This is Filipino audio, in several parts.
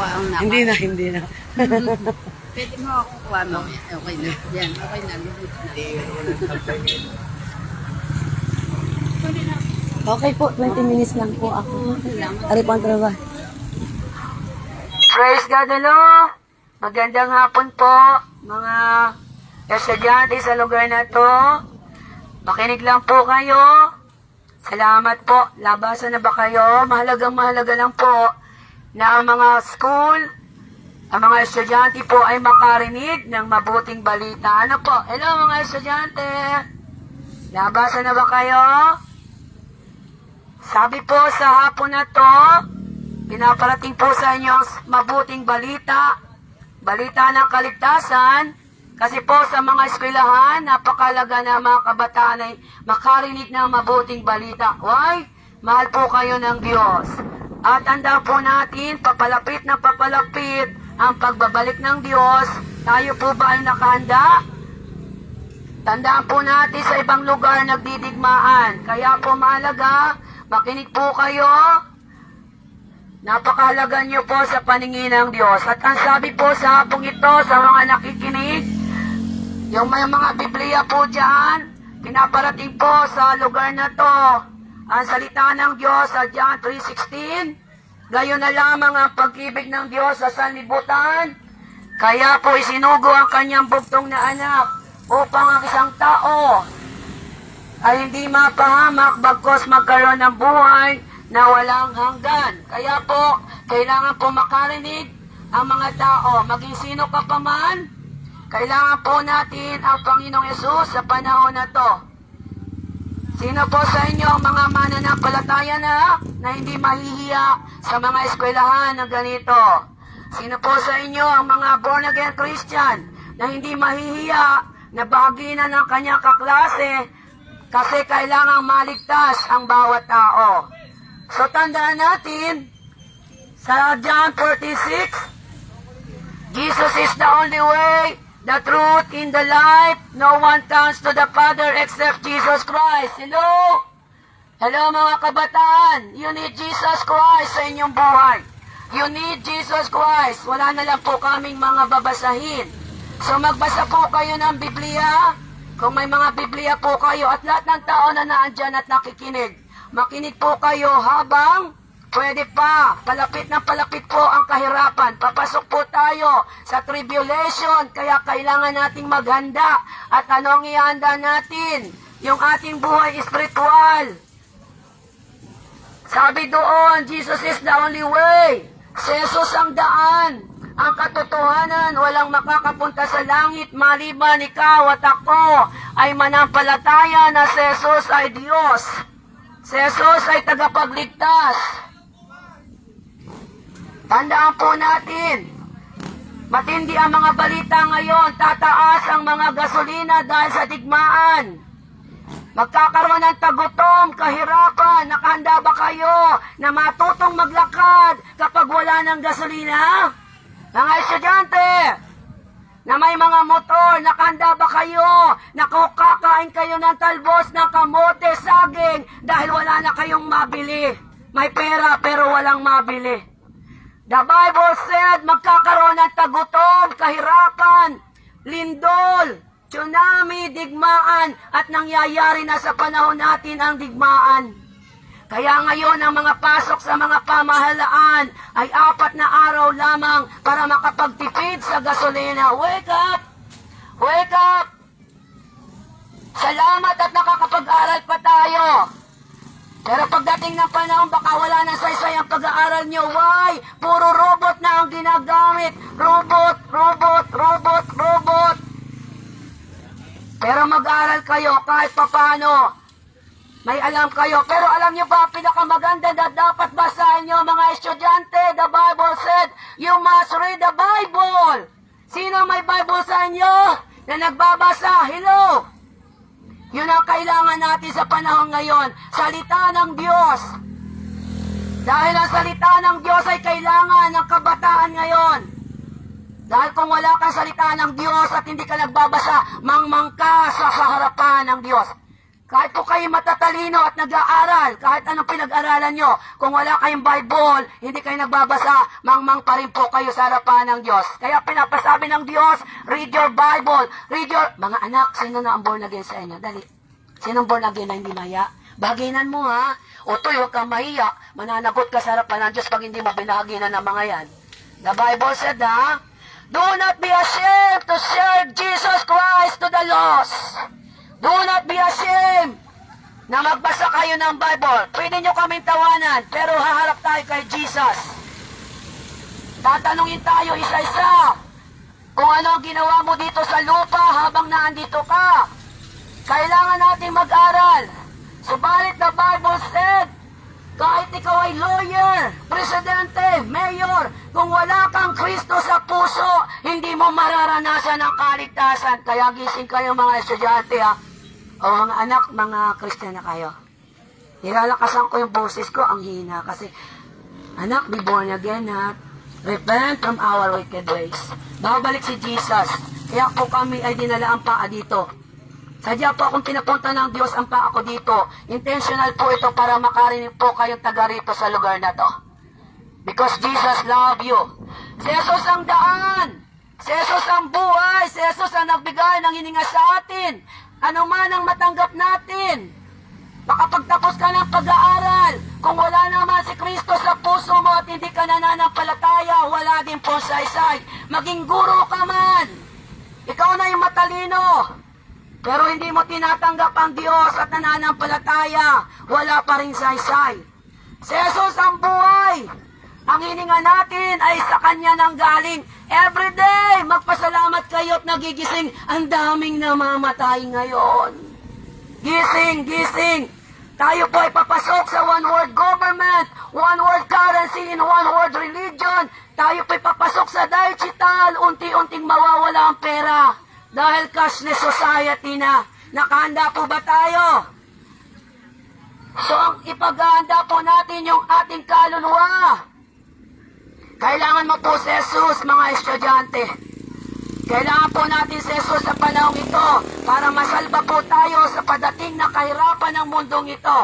kukuha ang naman. Hindi na. Pwede mo ako kukuha mamaya. Okay na. Yan, okay na. Lubos na. Okay po, 20 minutes lang po ako. Salamat. Ari po ang trabaho. Praise God, hello! Magandang hapon po, mga estudyante sa lugar na to. Makinig lang po kayo. Salamat po. Labasan na ba kayo? Mahalaga lang po na ang mga school, ang mga estudyante po ay makarinig ng mabuting balita. Ano po? Hello mga estudyante! Labasan na ba kayo? Sabi po sa hapon na to, pinaparating po sa inyo ang mabuting balita, balita ng kaligtasan, kasi po sa mga eskwelahan, napakalaga na mga kabataan ay makarinig ng mabuting balita. Why? Mahal po kayo ng Diyos. At tanda po natin, papalapit na papalapit ang pagbabalik ng Diyos. Tayo po ba ay nakahanda? Tandaan po natin sa ibang lugar nagdidigmaan. Kaya po mahalaga, makinig po kayo. Napakahalaga niyo po sa paningin ng Diyos. At ang sabi po sa hapong ito sa mga nakikinig, yung may mga Biblia po dyan, pinaparating po sa lugar na to. Ang salita ng Diyos sa John 3:16, gayon na lamang ang pag-ibig ng Diyos sa sanlibutan. Kaya po isinugo ang kanyang bugtong na anak upang ang isang tao ay hindi mapahamak bagkos magkaroon ng buhay na walang hanggan. Kaya po, kailangan po makarinig ang mga tao, maging sino ka pa man, kailangan po natin ang Panginoong Yesus sa panahon na to. Sino po sa inyo ang mga mananampalataya na hindi mahihiya sa mga eskwelahan na ganito? Sino po sa inyo ang mga born-again Christian na hindi mahihiya na bahagi na ng kanyang kaklase kasi kailangang maligtas ang bawat tao? So tandaan natin, sa John 46, Jesus is the only way, the truth, in the life. No one comes to the Father except Jesus Christ. Hello? Hello mga kabataan. You need Jesus Christ sa inyong buhay. You need Jesus Christ. Wala na lang po kaming mga babasahin. So magbasa po kayo ng Biblia. Kung may mga Biblia po kayo at lahat ng tao na naandyan at nakikinig, makinig po kayo habang pwede pa. Palapit na palapit po ang kahirapan. Papasok po tayo sa tribulation. Kaya kailangan nating maghanda. At anong ihanda natin? Yung ating buhay espiritual. Sabi doon, Jesus is the only way. Si Jesus ang daan. Ang katotohanan, walang makakapunta sa langit maliban ikaw at ako ay manampalataya na si Jesus ay Diyos. Si Jesus ay tagapagligtas. Tandaan po natin, matindi ang mga balita ngayon, tataas ang mga gasolina dahil sa digmaan. Magkakaroon ng tagutom, kahirapan, nakahanda ba kayo na matutong maglakad kapag wala ng gasolina? Mga estudyante, na may mga motor, nakahanda ba kayo na kakain kayo ng talbos ng kamote, saging dahil wala na kayong mabili? May pera pero walang mabili. The Bible said, magkakaroon ng tagutom, kahirapan, lindol, tsunami, digmaan, at nangyayari na sa panahon natin ang digmaan. Kaya ngayon ang mga pasok sa mga pamahalaan ay 4 na araw lamang para makapagtipid sa gasolina. Wake up! Wake up! Salamat at nakakapag-aral pa tayo. Pero pagdating ng panahon, baka wala na saysay ang pag-aaral nyo. Why? Puro robot na ang ginagamit. Robot, robot, robot, robot. Pero mag-aaral kayo kahit papano. May alam kayo. Pero alam nyo ba, pinakamaganda na dapat basahin nyo mga estudyante. The Bible said, you must read the Bible. Sino may Bible sa inyo na nagbabasa? Hello? Yun ang kailangan natin sa panahon ngayon. Salita ng Diyos. Dahil ang salita ng Diyos ay kailangan ng kabataan ngayon. Dahil kung wala kang salita ng Diyos at hindi ka nagbabasa, mangmang ka sa harapan ng Diyos. Kahit po kayo matatalino at nag-aaral, kahit anong pinag-aralan nyo, kung wala kayong Bible, hindi kayo nagbabasa, mangmang pa rin po kayo sa harapan ng Diyos. Kaya pinapasabi ng Diyos, read your Bible, read your... Mga anak, sino na ang born again sa inyo? Dali. Sinong born again na hindi maya? Baginan mo ha. O to'y, huwag kang mahiya. Mananagot ka sa harapan ng Diyos pag hindi mo binahaginan ng mga yan. The Bible said ha, do not be ashamed to serve Jesus Christ to the lost. Do not be ashamed na magbasa kayo ng Bible. Pwede nyo kaming tawanan, pero haharap tayo kay Jesus. Tatanungin tayo isa-isa kung ano ang ginawa mo dito sa lupa habang naandito ka. Kailangan natin mag-aral. Subalit the Bible said, kahit ikaw ay lawyer, presidente, mayor, kung wala kang Kristo sa puso, hindi mo mararanasan ang kaligtasan. Kaya gising kayo mga estudyante ha. O mga anak, mga Christian na kayo. Nilalakasan ko yung boses ko, ang hina. Kasi, anak, be born again ha. Repent from our wicked ways. Babalik si Jesus. Kaya po kami ay dinala ang paa dito. Sadya po akong pinapunta ng Diyos ang paa ko dito. Intentional po ito para makarinig po kayong taga rito sa lugar na to. Because Jesus love you. Si Jesus ang daan. Si Jesus ang buhay. Si Jesus ang nagbigay ng hininga sa atin. Ano man ang matanggap natin. Makapagtapos ka ng pag-aaral. Kung wala naman si Kristo sa puso mo at hindi ka nananampalataya, wala din po saysay. Maging guro ka man. Ikaw na yung matalino. Pero hindi mo tinatanggap ang Diyos at nananampalataya, wala pa rin saysay. Si Jesus ang buhay. Ang hininga natin ay sa Kanya nang galing. Every day, magpasalamat kayo at nagigising. Ang daming namamatay ngayon. Gising, gising. Tayo po ay papasok sa one-world government, one-world currency, in one-world religion. Tayo po ay papasok sa digital, unti-unting mawawala ang pera. Dahil cashless society na. Nakahanda po ba tayo? So, ang ipaghahanda po natin yung ating kaluluwa. Kailangan mo po si Jesus, mga estudyante. Kailangan po natin si Jesus sa panahong ito para masalba po tayo sa padating na kahirapan ng mundong ito.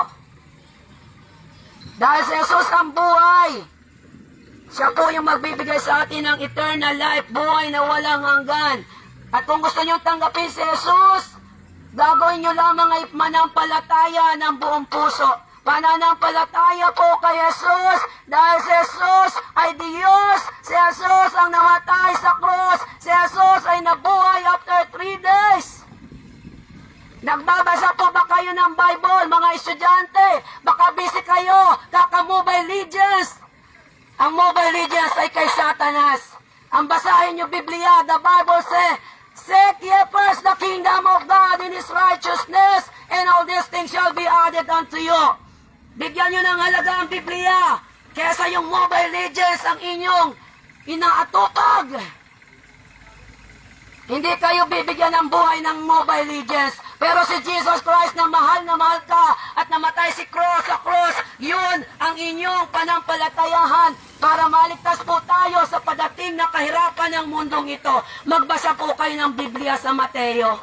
Dahil si Jesus ang buhay. Siya po yung magbibigay sa atin ng eternal life, buhay na walang hanggan. At kung gusto nyo tanggapin si Jesus, gagawin nyo lamang ay manampalataya ng buong puso. Pananampalataya po kay Jesus dahil si Jesus ay Diyos. Si Jesus ang namatay sa cross. Si Jesus ay nabuhay after 3 days. Nagbabasa po ba kayo ng Bible, mga estudyante? Baka busy kayo, kaka-Mobile Legends. Ang Mobile Legends ay kay Satanas. Ang basahin nyo Biblia, the Bible says, seek ye first the kingdom of God in His righteousness, and all these things shall be added unto you. Bigyan nyo ng halaga ang Biblia, kesa yung Mobile Legends ang inyong inaatupag. Hindi kayo bibigyan ng buhay ng Mobile Legends. Pero si Jesus Christ na mahal ka at namatay sa cross, yun ang inyong panampalatayahan para maligtas po tayo sa padating na kahirapan ng mundong ito. Magbasa po kayo ng Biblia sa Mateo.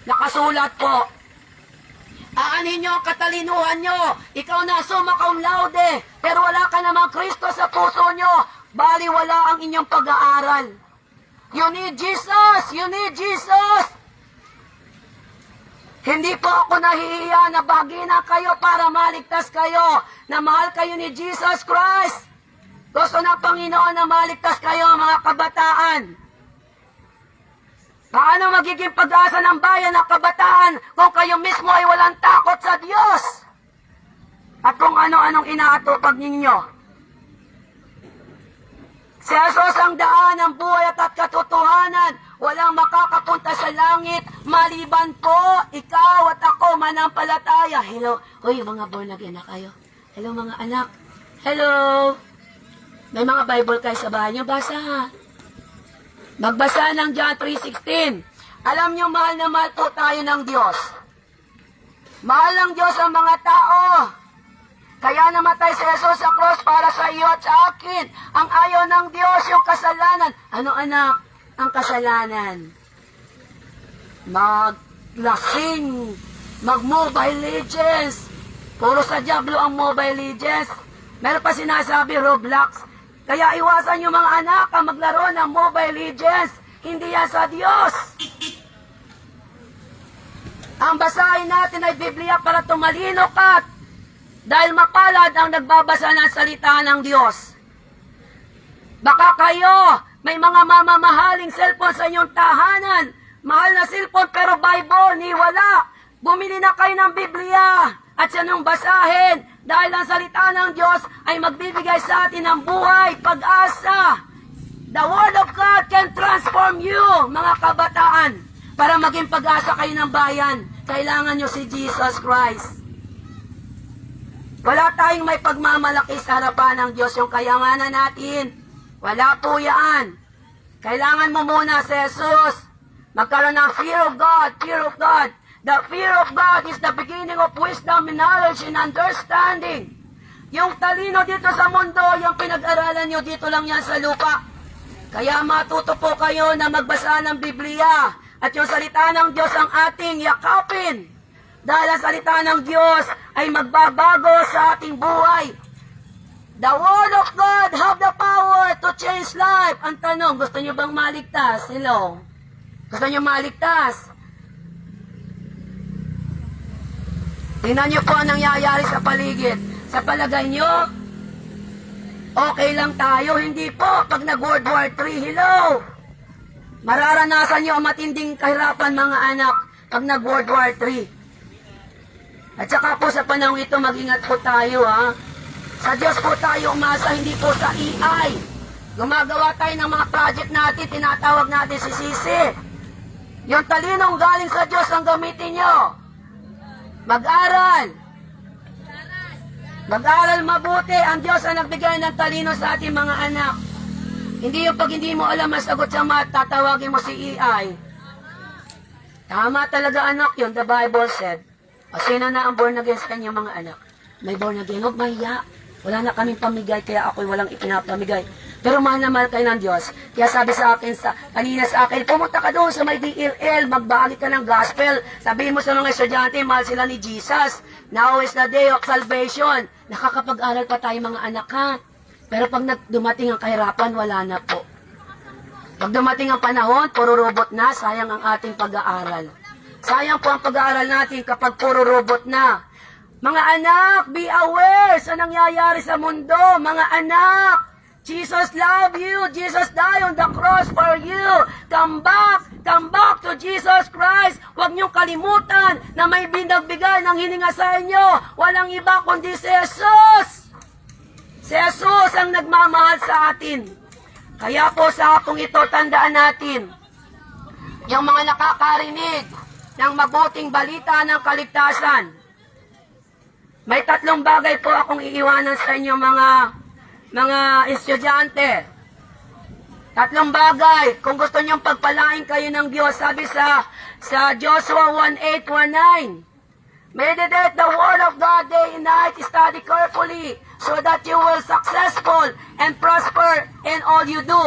Nakasulat po. Aanin nyo ang katalinuhan nyo. Ikaw na summa cum laude, pero wala ka namang Kristo sa puso nyo. Bali wala ang inyong pag-aaral. You need Jesus! You need Jesus! Hindi po ako nahihiya na bahagina kayo para maligtas kayo. Na mahal kayo ni Jesus Christ. Gusto ng Panginoon na maligtas kayo, mga kabataan. Paano magiging pag-asa ng bayan ng kabataan kung kayo mismo ay walang takot sa Diyos? At kung ano-anong inaatupag ninyo? Si Jesus ang daan ng buhay at katotohanan. Walang makakapunta sa langit maliban po ikaw at ako manampalataya. Hello. Uy, mga born again na kayo. Hello mga anak. Hello. May mga Bible kayo sa bahay nyo. Basa. Magbasa ng John 3:16. Alam nyo, mahal na mahal po tayo ng Diyos. Mahal ng Diyos ang mga tao. Kaya namatay si Jesus sa cross para sa iyo at sa akin. Ang ayaw ng Diyos, yung kasalanan. Ano anak? Ang kasalanan. Maglasing. Mag-Mobile Legends. Puro sa Diablo ang Mobile Legends. Meron pa sinasabi Roblox. Kaya iwasan yung mga anak ang maglaro ng Mobile Legends. Hindi yan sa Diyos. Ang basahin natin ay Biblia para tumalino ka. Dahil mapalad ang nagbabasa ng salita ng Diyos. Baka kayo, may mga mamamahaling cellphone sa inyong tahanan. Mahal na cellphone pero Bible, ni wala. Bumili na kayo ng Biblia at siya nung basahin. Dahil ang salita ng Diyos ay magbibigay sa atin ng buhay, pag-asa. The Word of God can transform you, mga kabataan. Para maging pag-asa kayo ng bayan, kailangan nyo si Jesus Christ. Wala tayong may pagmamalaki sa harapan ng Diyos, yung kayanganan natin. Wala po yan. Kailangan mo muna si Jesus. Magkaroon ng fear of God, fear of God. The fear of God is the beginning of wisdom, knowledge, and understanding. Yung talino dito sa mundo, yung pinag-aralan nyo, dito lang yan sa lupa. Kaya matuto po kayo na magbasa ng Biblia. At yung salita ng Diyos ang ating yakapin. Dahil ang salita ng Diyos ay magbabago sa ating buhay. The Word of God have the power to change life. Ang tanong, gusto nyo bang maligtas? Hello? Gusto nyo maligtas? Tingnan nyo po ang nangyayari sa paligid. Sa palagay nyo, okay lang tayo. Hindi po. Pag nag-World War III, hello? Mararanasan nyo ang matinding kahirapan, mga anak, pag nag-World War III. At saka po sa panahon ito, mag-ingat po tayo, ha? Sa Diyos po tayo umasa, hindi po sa AI. Gumagawa tayo ng mga project natin, tinatawag natin si Sisi. Yung talinong galing sa Diyos ang gamitin nyo. Mag-aral. Mag-aral mabuti. Ang Diyos ang nagbigay ng talino sa ating mga anak. Hindi yung pag hindi mo alam masagot sa math, tatawagin mo si AI. Tama talaga, anak, yun. The Bible said. O sino na ang born again sa kanyang mga anak? May born again. Huwag mahiya. Wala na kaming pamigay, kaya ako'y walang ipinapamigay. Pero mahal na mahal kayo ng Diyos. Kaya sabi sa akin, kanina sa akin, pumunta ka doon sa may DLL, magbahagi ka ng gospel. Sabihin mo sa mga estudyante, mahal sila ni Jesus. Now is the day of salvation. Nakakapag-aral pa tayo mga anak, ha? Pero pag dumating ang kahirapan, wala na po. Pag dumating ang panahon, puro robot na, sayang ang ating pag-aaral. Sayang po ang pag-aaral natin kapag puro robot na. Mga anak, be aware sa nangyayari sa mundo. Mga anak, Jesus love you. Jesus died on the cross for you. Come back to Jesus Christ. Huwag niyong kalimutan na may binagbigay ng hininga sa inyo. Walang iba kundi si Jesus. Si Jesus ang nagmamahal sa atin. Kaya po sa hapong ito, tandaan natin, yung mga nakakarinig ng mabuting balita ng kaligtasan. May 3 bagay po akong iiwanan sa inyo mga estudyante. 3 bagay. Kung gusto niyong pagpalain kayo ng Diyos, sabi sa Joshua 1:8-19. Meditate the word of God day and night, study carefully, so that you will successful and prosper in all you do.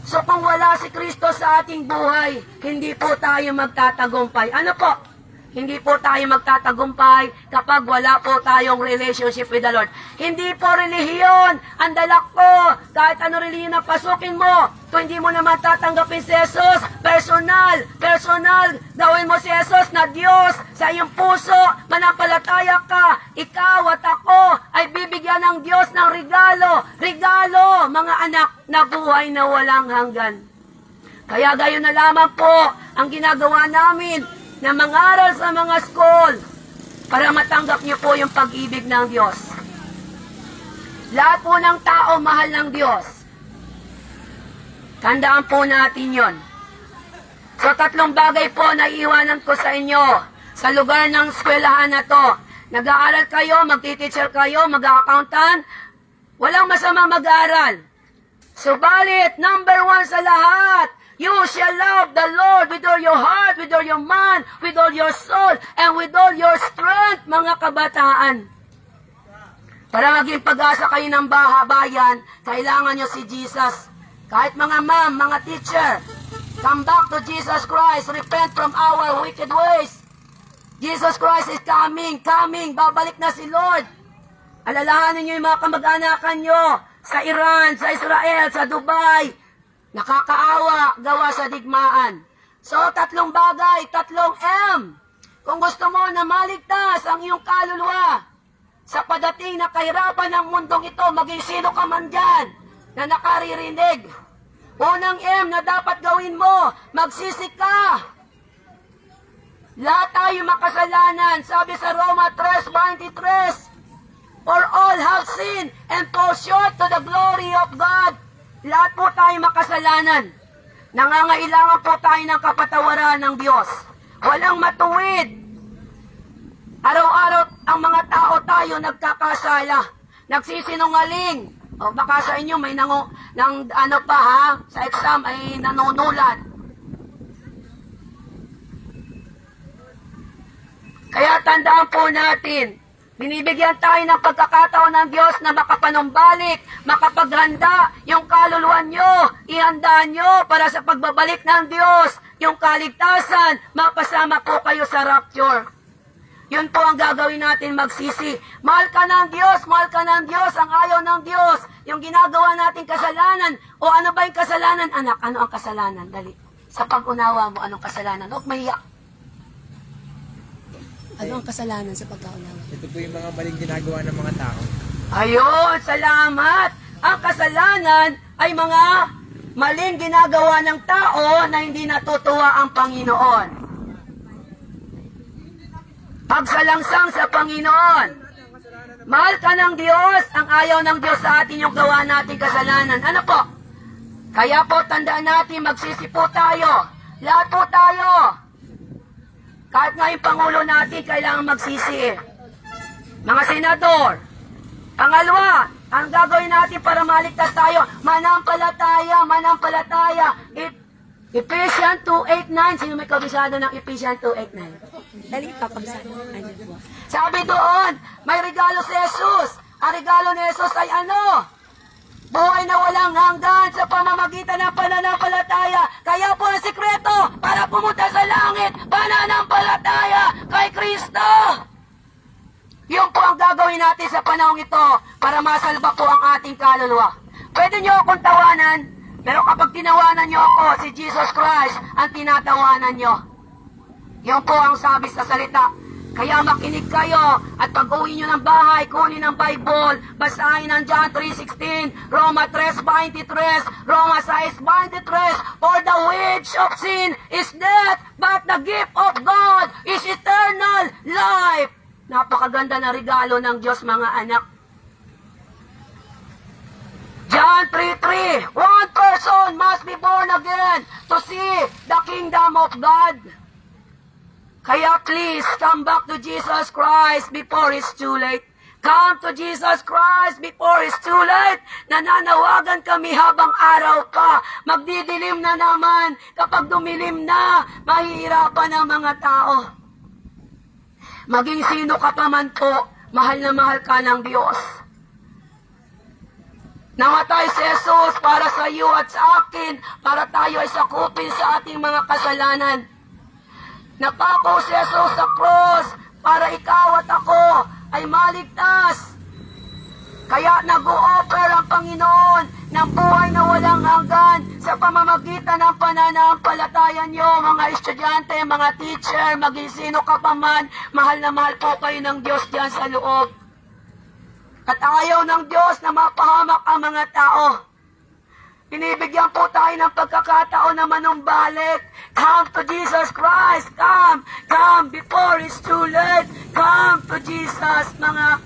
So kung wala si Kristo sa ating buhay, hindi po tayo magtatagumpay. Ano po? Hindi po tayo magtatagumpay kapag wala po tayong relationship with the Lord. Hindi po relihiyon ang dalak ko. Kahit ano relihiyon na pasukin mo, kung hindi mo naman tatanggapin si Jesus, personal, gawin mo si Jesus na Diyos sa iyong puso, manampalataya ka, ikaw at ako ay bibigyan ng Diyos ng regalo, mga anak, na buhay na walang hanggan. Kaya gayon na lamang po ang ginagawa namin na mangaral sa mga school para matanggap niyo po yung pag-ibig ng Diyos. Lahat po ng tao mahal ng Diyos. Tandaan po natin yon. So 3 bagay po na iiwanan ko sa inyo sa lugar ng eskwelahan na to. Nag-aaral kayo, magti-teacher kayo, mag-accountant. Walang masama mag-aaral. Subalit, number 1 sa lahat, you shall love the Lord with all your heart, with all your mind, with all your soul, and with all your strength, mga kabataan. Para maging pag-asa kayo ng bayan, kailangan nyo si Jesus. Kahit mga ma'am, mga teacher, come back to Jesus Christ, repent from our wicked ways. Jesus Christ is coming, coming. Babalik na si Lord. Alalahanin niyo yung mga kamag-anakan niyo sa Iran, sa Israel, sa Dubai. Nakakaawa, gawa sa digmaan. So, 3 bagay, 3 M. Kung gusto mo na maligtas ang iyong kaluluwa sa padating na kahirapan ng mundong ito, maging sino ka man dyan na nakaririnig. Unang M na dapat gawin mo, magsisi ka. Lahat tayo makasalanan. Sabi sa Roma 3:23, for all have sinned and fall short to the glory of God. Lahat po tayo makasalanan. Nangangailangan po tayo ng kapatawaran ng Diyos. Walang matuwid. Araw-araw ang mga tao tayo nagkakasala, nagsisinungaling. O baka sa inyo may ano pa ha, sa exam ay nanunulat. Kaya tandaan po natin, binibigyan tayo ng pagkakataon ng Diyos na makapanumbalik, makapaghanda yung kaluluwa nyo, ihanda nyo para sa pagbabalik ng Diyos, yung kaligtasan, mapasama po kayo sa rapture. Yun po ang gagawin natin, magsisi. Mahal ka ng Diyos, mahal ka ng Diyos, ang ayaw ng Diyos, yung ginagawa nating kasalanan. O ano ba yung kasalanan? Anak, ano ang kasalanan? Dali. Sa pag-unawa mo, anong kasalanan? Huwag mahiya. Ano ang kasalanan sa pagkaunawa? Ito po yung mga maling ginagawa ng mga tao. Ayun, salamat. Ang kasalanan ay mga maling ginagawa ng tao na hindi natutuwa ang Panginoon. Pagsalangsang sa Panginoon. Mahal ka ng Diyos, ang ayaw ng Diyos sa atin yung gawa natin kasalanan. Ano po? Kaya po, tandaan natin, magsisi po tayo. Lahat po tayo. Kahit nga yung Pangulo natin, kailangan magsisi. Mga senador. Pangalawa, ang gagawin natin para maligtas tayo, manampalataya, manampalataya. Ephesians 2:8-9. Sino may kabisado ng Ephesians 2:8-9? Dali pa, kabisado. Ano po? Sabi doon, may regalo si Jesus. Ang regalo ni Jesus ay ano? Buhay na walang hanggan sa pamamagitan ng pananampalataya. Kaya po ang sikreto para pumunta sa langit, pananampalataya kay Kristo. Yun po ang gagawin natin sa panahong ito para masalba po ang ating kaluluwa. Pwede nyo akong tawanan, pero kapag tinawanan nyo ako, si Jesus Christ ang tinatawanan nyo. Yun po ang sabi sa salita. Kaya makinig kayo at pag-uwi nyo ng bahay, kunin ang Bible, basahin ang John 3:16, Roma 3:23, Roma 6:23, for the wage of sin is death, but the gift of God is eternal life. Napakaganda na regalo ng Diyos, mga anak. John 3:3, one person must be born again to see the kingdom of God. Kaya please, come back to Jesus Christ before it's too late. Come to Jesus Christ before it's too late. Nananawagan kami habang araw pa. Magdidilim na naman. Kapag dumilim na, mahihirapan ang mga tao. Maging sino ka pa man po, mahal na mahal ka ng Diyos. Namatay si Jesus para sa iyo at sa akin, para tayo ay sakupin sa ating mga kasalanan. Napako si Jesus sa cross para ikaw at ako ay maligtas. Kaya nag-o-offer ang Panginoon ng buhay na walang hanggan sa pamamagitan ng pananampalataya nyo, mga estudyante, mga teacher, maging sino ka pa man, mahal na mahal po kayo ng Diyos diyan sa loob. At ayaw ng Diyos na mapahamak ang mga tao. Binibigyan po tayo ng pagkakataon na manumbalik. Come to Jesus Christ. Come. Come before it's too late. Come to Jesus, mga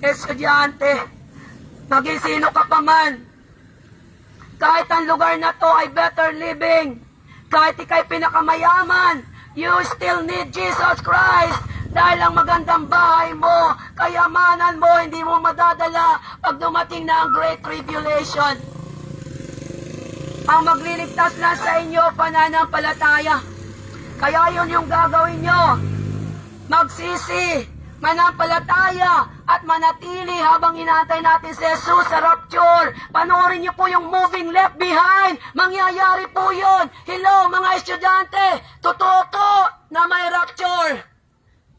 estudyante. Maging sino ka pa man. Kahit ang lugar na to ay better living. Kahit ikay pinakamayaman, you still need Jesus Christ. Dahil ang magandang bahay mo, kayamanan mo, hindi mo madadala pag dumating na ang Great Tribulation. Ang magliligtas lang sa inyo, pananampalataya. Kaya yun yung gagawin nyo. Magsisi, manampalataya, at manatili habang inaantay natin si Jesus sa rapture. Panoorin nyo po yung moving left behind. Mangyayari po yun. Hello mga estudyante, totoo po na may rapture.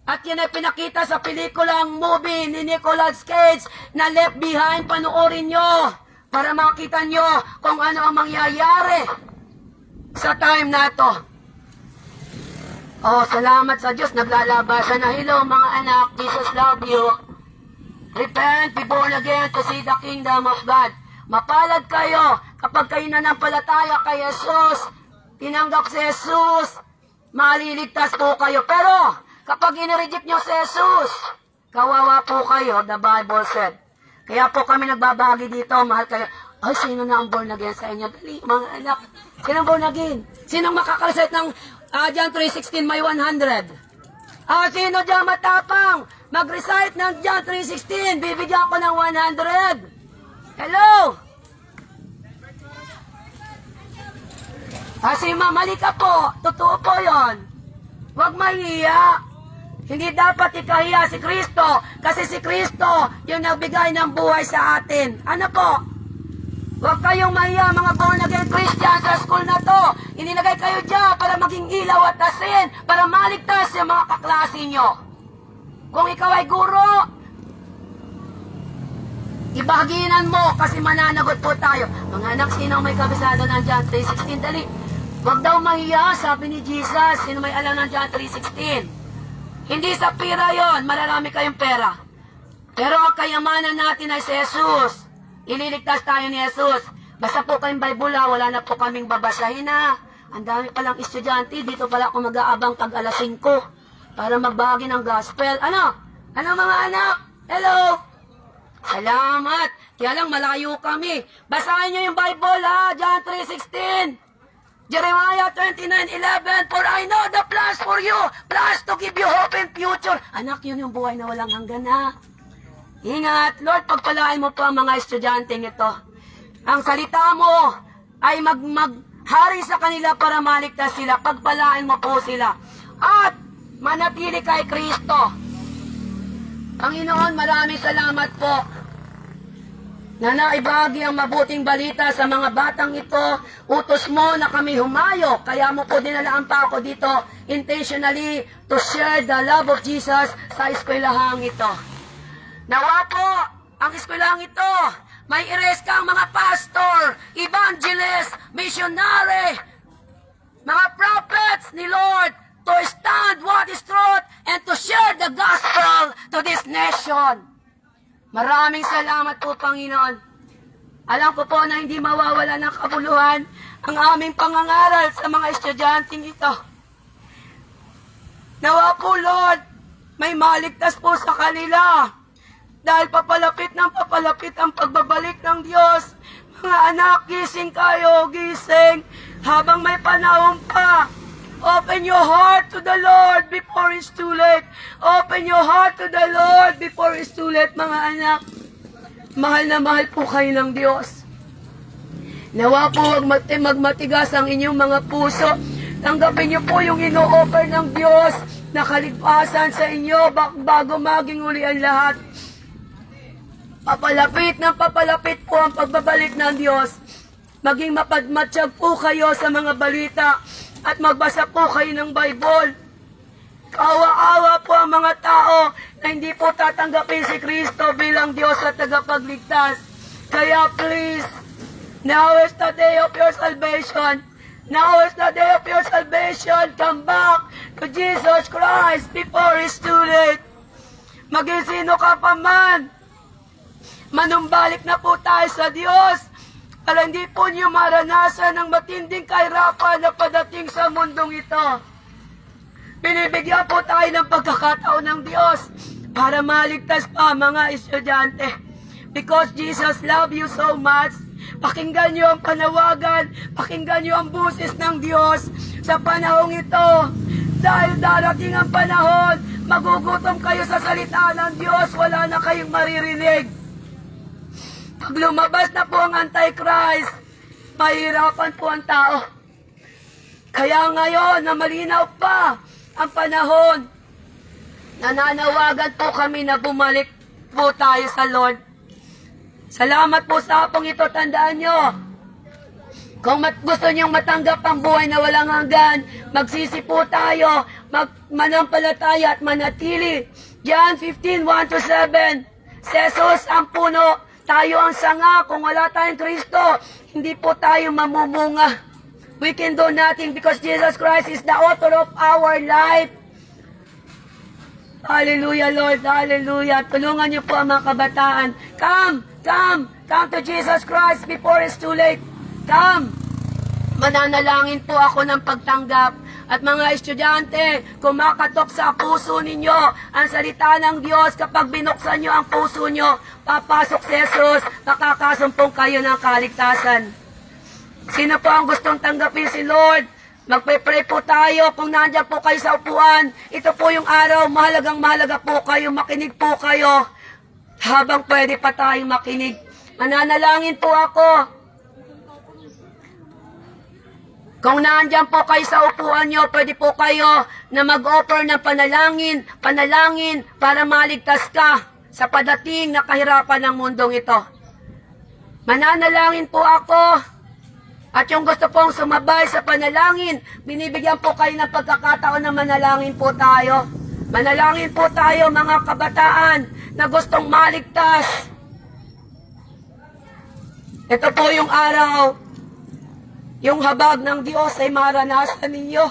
At yan ay pinakita sa pelikulang movie ni Nicolas Cage na Left Behind. Panoorin nyo para makita nyo kung ano ang mangyayari sa time na to. Oh, salamat sa Diyos. Naglalabasan na. Hello mga anak, Jesus love you. Repent, be born again to see the kingdom of God. Mapalad kayo kapag kayo nanampalataya kay Jesus. Tinanggap si Jesus, maliligtas po kayo. Pero kapag inireject nyo si Jesus, kawawa po kayo, the Bible said. Kaya po kami nagbabagi dito, mahal kayo. Ay, sino na ang born again sa inyo? Dali, mga anak. Sino ang born again? Sinong makakareset ng John 3:16 may 100? Sino dyan matapang? Mag-recite ng John 3:16, bibigyan ko ng 100. Hello? Si mali ka po. Totoo po yon. Huwag mahiya. Hindi dapat ikahiya si Kristo. Kasi si Kristo yung nagbigay ng buhay sa atin. Ano po? Huwag kayong mahiya mga born again Christian sa school na to. Inilagay kayo dyan para maging ilaw at asin. Para maligtas yung mga kaklase nyo. Kung ikaw ay guro, ibaginan mo kasi mananagot po tayo. Mga anak, sino may kabisado ng John 3:16? Dali. Huwag daw mahiya, sabi ni Jesus. Sino may alam ng John 3:16? Hindi sa pera yon, mararami kayong pera. Pero ang kayamanan natin ay si Jesus. Ililigtas tayo ni Jesus. Basta po kayong Bible, wala na po kaming babasahin na. Ang dami palang estudyante, dito pala ako mag-aabang pag alas 5 para magbahagi ng gospel. Ano? Ano mga anak? Hello? Salamat. Kaya lang malayo kami. Basahin nyo yung Bible ha, John 3:16. Jeremiah 29:11, for I know the plans for you, plans to give you hope and future. Anak, yun yung buhay na walang hanggan na. Ingat, Lord, pagpalain mo po ang mga estudyante nito. Ang salita mo ay maghari sa kanila para maligtas sila. Pagpalain mo po sila. At manatili kay Kristo. Panginoon, maraming salamat po na naibagi ang mabuting balita sa mga batang ito. Utos mo na kami humayo, kaya mo po dinalaan pa ako dito intentionally to share the love of Jesus sa eskwelahang ito. Nawa po, ang eskwelahang ito, may i-raise kang mga pastor, evangelist, missionary, mga prophets ni Lord to stand what is truth and to share the gospel to this nation. Maraming salamat po, Panginoon. Alam ko po na hindi mawawala ng kabuluhan ang aming pangangaral sa mga estudyanteng ito. Nawa po, Lord, may maligtas po sa kanila. Dahil papalapit ng papalapit ang pagbabalik ng Diyos. Mga anak, gising kayo, gising. Habang may panahon pa, open your heart to the Lord before it's too late. Open your heart to the Lord before it's too late, mga anak. Mahal na mahal po kayo ng Diyos. Nawa po magmatigas ang inyong mga puso. Tanggapin niyo po yung ino-offer ng Diyos na kaligpasan sa inyo bago maging uli ang lahat. Papalapit ng papalapit po ang pagbabalik ng Diyos. Maging mapadmatsyag po kayo sa mga balita at magbasa po kayo ng Bible. Kaawa-awa po ang mga tao na hindi po tatanggapin si Kristo bilang Diyos at tagapagligtas. Kaya please, now is the day of your salvation. Now is the day of your salvation. Come back to Jesus Christ before it's too late. Maging sino ka pa man, manumbalik na po tayo sa Diyos para hindi po niyo maranasan ng matinding kahirapan na padating sa mundong ito. Binibigyan po tayo ng pagkakataon ng Diyos para maligtas pa mga estudyante. Because Jesus loves you so much, pakinggan niyo ang panawagan, pakinggan niyo ang buses ng Diyos sa panahong ito. Dahil darating ang panahon, magugutom kayo sa salita ng Diyos, wala na kayong maririnig. Pag lumabas na po ang Antichrist, mahirapan po ang tao. Kaya ngayon na malinaw pa ang panahon, nananawagan po kami na bumalik po tayo sa Lord. Salamat po sa hapong ito, tandaan nyo. Kung gusto niyong matanggap ang buhay na walang hanggan, magsisi po tayo, manampalataya at manatili. John 15, 1-7. Si Jesus ang puno, tayo ang sanga. Kung wala tayong Kristo, hindi po tayo mamumunga. We can do nothing because Jesus Christ is the author of our life. Hallelujah, Lord. Hallelujah. Tulungan niyo po ang mga kabataan. Come to Jesus Christ before it's too late. Come. Mananalangin po ako ng pagtanggap. At mga estudyante, kumakatok sa puso ninyo ang salita ng Diyos. Kapag binuksan nyo ang puso nyo, papasok si Jesus, makakasumpong kayo ng kaligtasan. Sino po ang gustong tanggapin si Lord? Magpe-pray po tayo. Kung nandiyan po kayo sa upuan, ito po yung araw, mahalaga po kayo, makinig po kayo. Habang pwede pa tayong makinig. Mananalangin po ako. Kung nandiyan po kayo sa upuan nyo, pwede po kayo na mag-offer ng panalangin para maligtas ka sa padating na kahirapan ng mundong ito. Mananalangin po ako. At yung gusto pong sumabay sa panalangin, binibigyan po kayo ng pagkakataon na manalangin po tayo. Manalangin po tayo mga kabataan na gustong maligtas. Ito po yung araw, yung habag ng Diyos ay maranasan ninyo.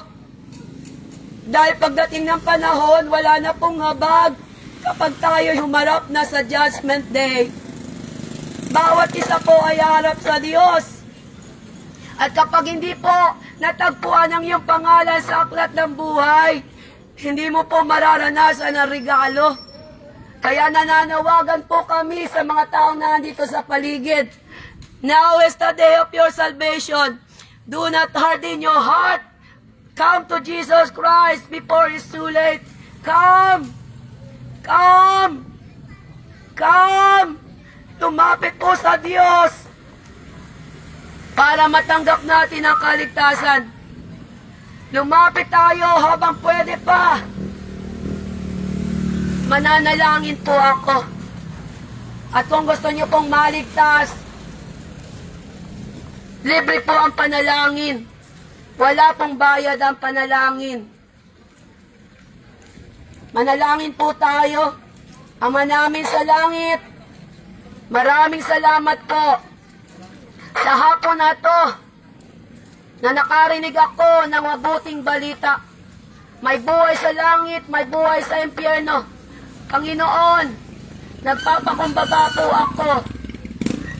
Dahil pagdating ng panahon, wala na pong habag kapag tayo humarap na sa Judgment Day. Bawat isa po ay harap sa Diyos. At kapag hindi po natagpuan ang iyong pangalan sa aklat ng buhay, hindi mo po mararanasan ang regalo. Kaya nananawagan po kami sa mga taong nandito sa paligid. Now is the day of your salvation. Do not harden your heart. Come to Jesus Christ before it's too late. Come! Come! Come! Tumapit po sa Diyos para matanggap natin ang kaligtasan. Lumapit tayo habang pwede pa. Mananalangin po ako. At kung gusto niyo pong maligtas, libre po ang panalangin. Wala pong bayad ang panalangin. Manalangin po tayo. Ama namin sa langit, maraming salamat po sa hapon na to na nakarinig ako ng mabuting balita. May buhay sa langit, may buhay sa impyerno. Panginoon, nagpapakumbaba po ako.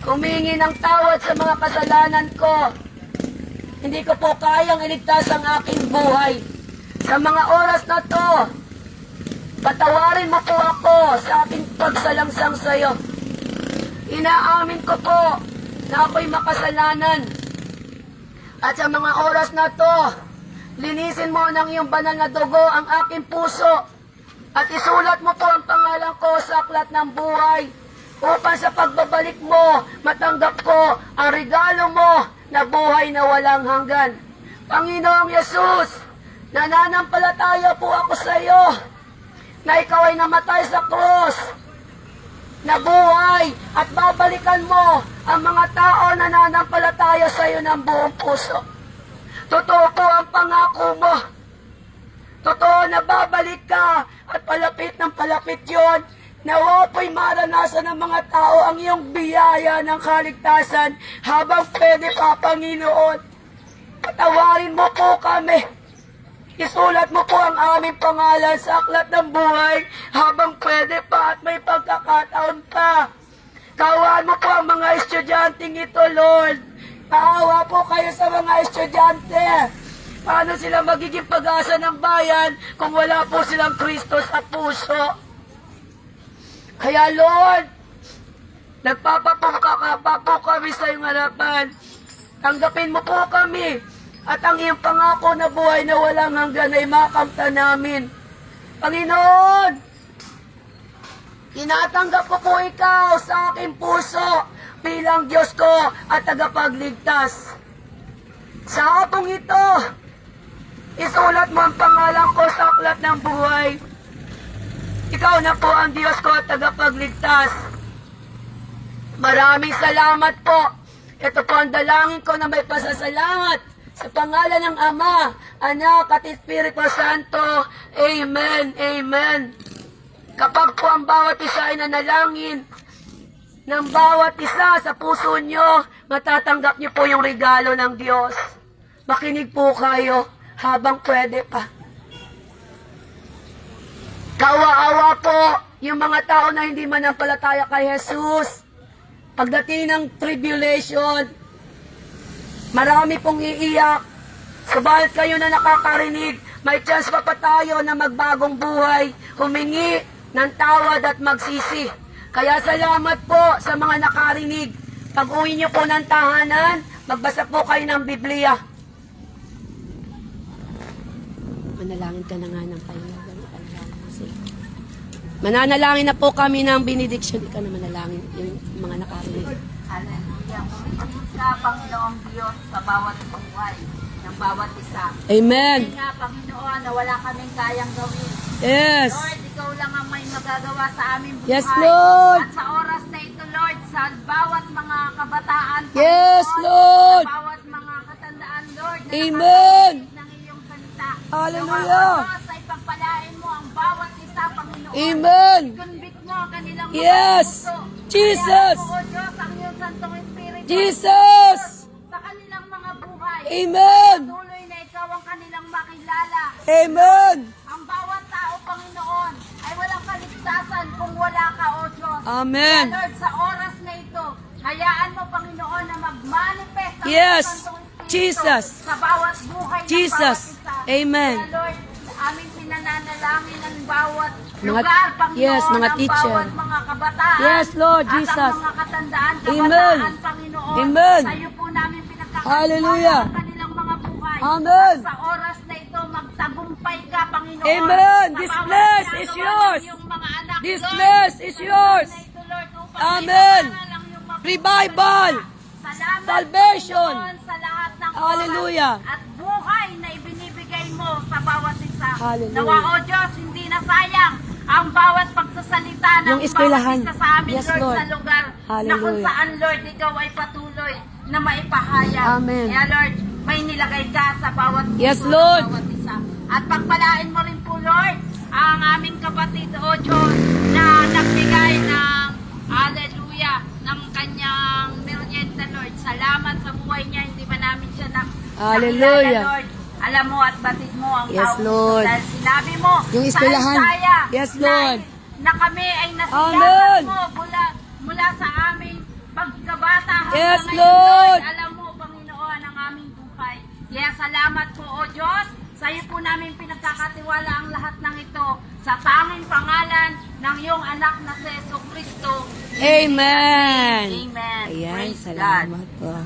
Humingi ng tawad sa mga kasalanan ko. Hindi ko po kayang iligtas ang aking buhay. Sa mga oras na to, patawarin mo po ako sa aking pagsalangsang sa iyo. Inaamin ko po na ako'y makasalanan. At sa mga oras na to, linisin mo ng iyong banal na dugo ang aking puso. At isulat mo po ang pangalan ko sa aklat ng buhay. Upang sa pagbabalik mo, matanggap ko ang regalo mo na buhay na walang hanggan. Panginoong Yesus, nananampalataya po ako sa iyo na ikaw ay namatay sa krus, nabuhay at babalikan mo ang mga tao na nananampalataya sa iyo ng buong puso. Totoo po ang pangako mo. Totoo na babalik ka at palapit ng palapit yon. Nawa po'y maranasan ng mga tao ang iyong biyaya ng kaligtasan habang pwede pa, Panginoon. Patawarin mo po kami. Isulat mo po ang aming pangalan sa aklat ng buhay habang pwede pa at may pagkakataon pa. Kawaan mo po ang mga estudyanteng ito, Lord. Maawa po kayo sa mga estudyante. Paano sila magiging pag-asa ng bayan kung wala po silang Kristo sa puso? Kaya, Lord, nagpapapungkaka po kami sa iyong harapan. Tanggapin mo po kami at ang iyong pangako na buhay na walang hanggan ay makamta namin. Panginoon, tinatanggap ko po ikaw sa aking puso bilang Diyos ko at tagapagligtas. Sa hapong ito, isulat mo ang pangalan ko sa aklat ng buhay. Ikaw na po ang Diyos ko at tagapagligtas. Maraming salamat po Ito po ang dalangin ko na may pasasalamat sa pangalan ng Ama, Anak at Espiritu Santo. Amen. Amen. Kapag po ang bawat isa ay nanalangin ng bawat isa sa puso nyo, matatanggap nyo po yung regalo ng Diyos. Makinig po kayo habang pwede pa. Kawa-awa po yung mga tao na hindi manampalataya kay Jesus. Pagdating ng tribulation, marami pong iiyak. Subalit kayo na nakakarinig, may chance pa tayo na magbagong buhay, humingi ng tawad at magsisi. Kaya salamat po sa mga nakarinig. Pag uwi niyo po ng tahanan, magbasa po kayo ng Biblia. Manalangin ka na nga ng Panginoon. Mananalangin na po kami ng benediction. Ikaw na manalangin yung mga nakarinig. Hallelujah. Pumilit ka, Panginoong Diyos, sa bawat buhay ng bawat isa. Amen. Kasi nga, Panginoon, na wala kaming kayang gawin. Yes. Lord, ikaw lang ang may magagawa sa aming buhay. Yes, Lord. At sa oras na ito, Lord, sa bawat mga kabataan, Yes, Panginoon, Lord. sa bawat mga katandaan, Lord, na Amen. nakakarinig ng iyong salita. Hallelujah. Nawa, Diyos, ay pagpalain mo ang bawat isa, Panginoon. Amen. Convict mo ang kanilang mga Yes. puso. Jesus. Kaya po, O Diyos, ang iyong Santong Espiritu. Jesus. Sa kanilang mga buhay. Amen. Tuloy na ikaw ang kanilang makilala. Amen. Ang bawat tao, Panginoon, ay walang kaligtasan kung wala ka, O Diyos. Amen. Kaya, Lord, sa oras na ito, hayaan mo, Panginoon, na mag-manifest ang Yes. Santong Espiritu Jesus. sa bawat buhay ng Jesus. bawat isa. Amen. Kaya, Lord, aming pinananalangin ang bawat Mga- lugar, Panginoon, yes, mga ang teacher. bawat mga kabataan. Yes, Lord At Jesus. ang mga katandaan, Amen. kabataan, Panginoon. Amen. Sa iyo po namin pinagkakatiwala Hallelujah. ang kanilang mga buhay. Amen. At sa oras na ito, magtagumpay ka, Panginoon. Amen. Sa This bawat place is ginagawa yours. ng iyong mga anak, This Lord. place is Sa yours. oras na ito, Lord, upang Amen. ipangaral ang iyong mga Revival. Salamat, Salvation. Panginoon, sa lahat ng Hallelujah. oras at buhay na ibinibigay mo sa bawat isa. Hallelujah. Nawa, O Diyos, hindi na sayang ang bawat pagsasalita ng Yung eskwelahan. bawat isa sa amin, Yes, Lord, Lord. sa lugar na kung Hallelujah. saan, Lord, ikaw ay patuloy na maipahayag. Amen. Kaya, Lord, may nilagay ka sa bawat Yes, puso ng Lord. bawat isa. At pagpalain mo rin po, Lord, ang aming kapatid, O Diyos, na nagbigay ng hallelujah, ng kanyang merienda, Lord. Salamat sa buhay niya, hindi ba namin siya Hallelujah. nakilala, Lord. Alam mo at batid mo ang Yes, tao. Lord. Dahil sinabi mo, Yung sa eskwelahan. Isaiah, Yes, Lord. Na kami ay Amen. nasiyahan mo mula sa aming pagkabata hanggang Yes, ngayon, Lord. Alam mo, Panginoon, ang aming buhay. Kaya salamat po, O Diyos. Sa iyo po namin pinagkakatiwala ang lahat ng ito sa tanging pangalan ng iyong anak na si Jesucristo. Amen. Amen. Ayan, Praise salamat po.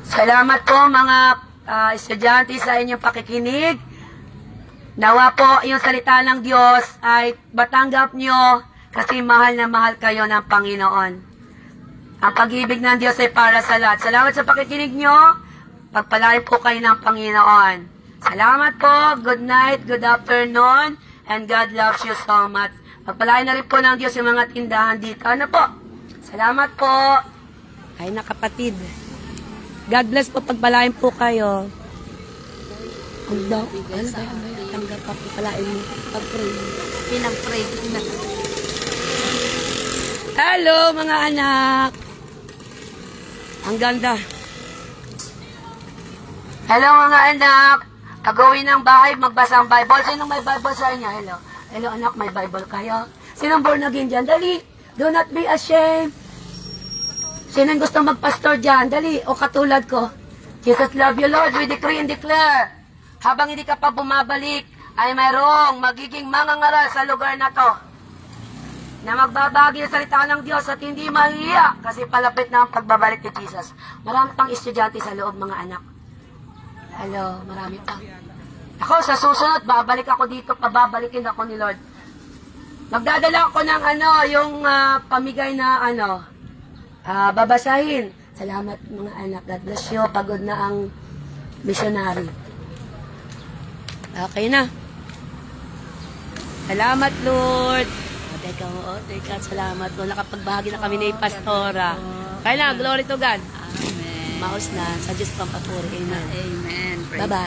Salamat po mga estudyante sa inyong pakikinig. Nawa po yung salita ng Diyos ay matanggap nyo kasi mahal na mahal kayo ng Panginoon. Ang pag-ibig ng Diyos ay para sa lahat. Salamat sa pakikinig nyo. Pagpalain po kayo ng Panginoon. Salamat po. Good night, good afternoon, and God loves you so much. Pagpalain na rin po ng Diyos yung mga tindahan dito. Ano po? Salamat po. Ay na kapatid. God bless po. Pagpalain po kayo. Ang daw. Ano ba? Tanggap pa. Pagpalain mo. Pag-pray. Pinag-pray ko na. Hello mga anak. Ang ganda. Hello mga anak. Pag-uwi ng bahay, magbasa ang Bible. Sinong may Bible sa inyo? Hello. Hello anak, may Bible kayo? Sinong born again dyan? Dali. Do not be ashamed. Sinong gusto magpastor dyan? Dali. O katulad ko. Jesus love you Lord. We decree and declare. Habang hindi ka pa bumabalik, ay mayroong magiging mangangaral sa lugar na to. Na magbabagi sa salita ng Diyos at hindi mahiya kasi palapit na ang pagbabalik ni Jesus. Marami pang estudyante sa loob mga anak. Hello, marami pa. Ako, sa susunod, babalik ako dito, pababalikin ako ni Lord. Magdadala ako ng yung pamigay na babasahin. Salamat mga anak, God bless you. Pagod na ang missionary. Okay na. Salamat Lord. God Teka, salamat po. Nakapagbahagi na kami ni Pastora. Kaya na, glory to God. Amen. Maos na, sa Diyos pampapuri. Amen. Amen. Praise Bye-bye.